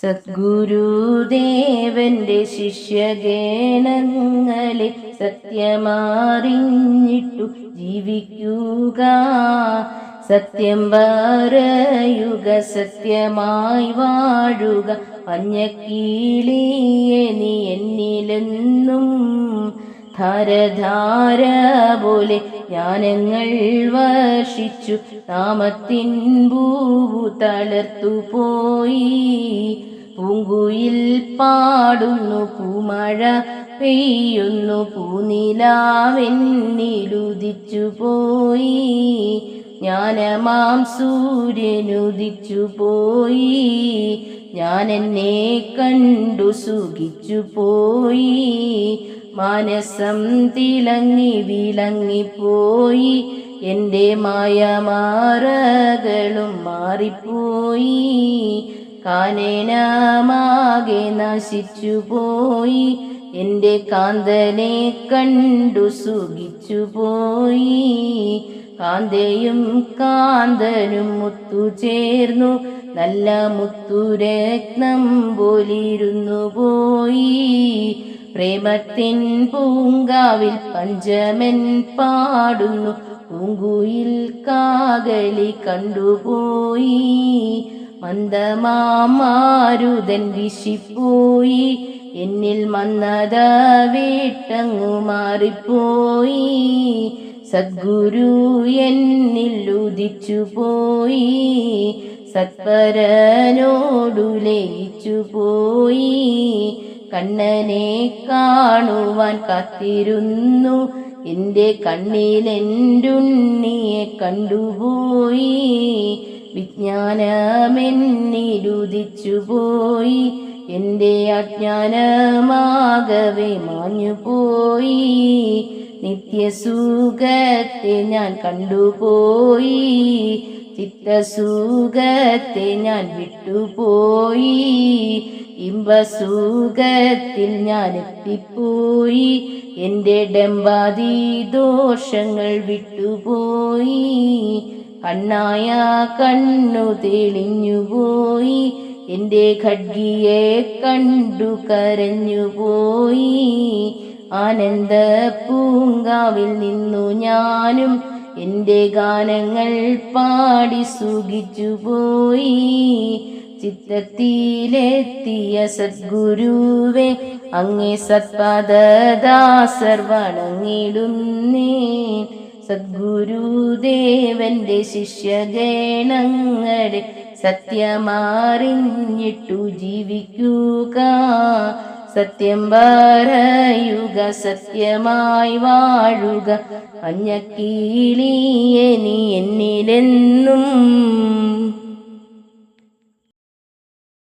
സദ്ഗുരുദേവന്റെ ശിഷ്യഗണങ്ങളെ സത്യമറിഞ്ഞിട്ടു ജീവിക്കുക. സത്യം പറയുക, സത്യമായി വാഴുക. മഞ്ഞക്കിളിയെ നീ എന്നിലെന്നും ധാരധാര പോലെ ജ്ഞാനങ്ങൾ വർഷിച്ചു. നാമത്തിൻ പൂവു തളർത്തുപോയി. പൂങ്കുയിൽ പാടുന്നു, പൂമഴ പെയ്യുന്നു, പൂനിലാവെന്നിലുദിച്ചുപോയി. ജ്ഞാനമാം സൂര്യനുദിച്ചുപോയി. ഞാൻ എന്നെ കണ്ടു സുഖിച്ചുപോയി. മാനസം തിളങ്ങി വിളങ്ങിപ്പോയി. എൻ്റെ മായമാറകളും മാറിപ്പോയി. കാനനമാകെ നശിച്ചുപോയി. എൻ്റെ കാന്തനെ കണ്ടു സുഖിച്ചുപോയി. കാന്തയും കാന്തനും മുത്തുചേർന്നു, നല്ല മുത്തുരത്നം പോലിരുന്നു പോയി. പ്രേമത്തിൻ പൂങ്കാവിൽ പഞ്ചമൻ പാടുന്നു, പൂങ്കുയിൽ കാകളി കണ്ടുപോയി. മന്ദമാരുതൻ വിശിപ്പോയി. എന്നിൽ മന്ദത വിട്ടങ്ങു മാറിപ്പോയി. സദ്ഗുരു എന്നിൽ ഉദിച്ചുപോയി. സത്പരനോടു ലയിച്ചുപോയി. കണ്ണനെ കാണുവാൻ കാത്തിരുന്നു, എൻ്റെ കണ്ണിലെൻ്റുണ്ണിയെ കണ്ടുപോയി. വിജ്ഞാനമെന്നിലുദിച്ചുപോയി. എൻ്റെ അജ്ഞാനമാകവെ മാഞ്ഞുപോയി. നിത്യസുഖത്തെ ഞാൻ കണ്ടുപോയി. ചിത്തസുഖത്തെ ഞാൻ വിട്ടുപോയി. ഇമ്പസുഖത്തിൽ ഞാൻ എത്തിപ്പോയി. എൻ്റെ ഡംബാദി ദോഷങ്ങൾ വിട്ടുപോയി. കണ്ണായ കണ്ണു തെളിഞ്ഞുപോയി. എൻ്റെ ഖഡ്ഗിയെ കണ്ടു കരഞ്ഞുപോയി. ആനന്ദ പൂങ്കാവിൽ നിന്നു ഞാനും എൻ്റെ ഗാനങ്ങൾ പാടി സുഖിച്ചുപോയി. ചിത്തത്തിലെത്തിയ സദ്ഗുരുവേ, അങ്ങേ സത്പാദദാസർ വണങ്ങിടുന്നേ. സദ്ഗുരുദേവന്റെ ശിഷ്യഗണങ്ങളെ സത്യമറിഞ്ഞിട്ടു ജീവിക്കുക. സത്യം പറയുക, സത്യമായി വാഴുക. മഞ്ഞക്കിളിയെ നീ എന്നിലെന്നും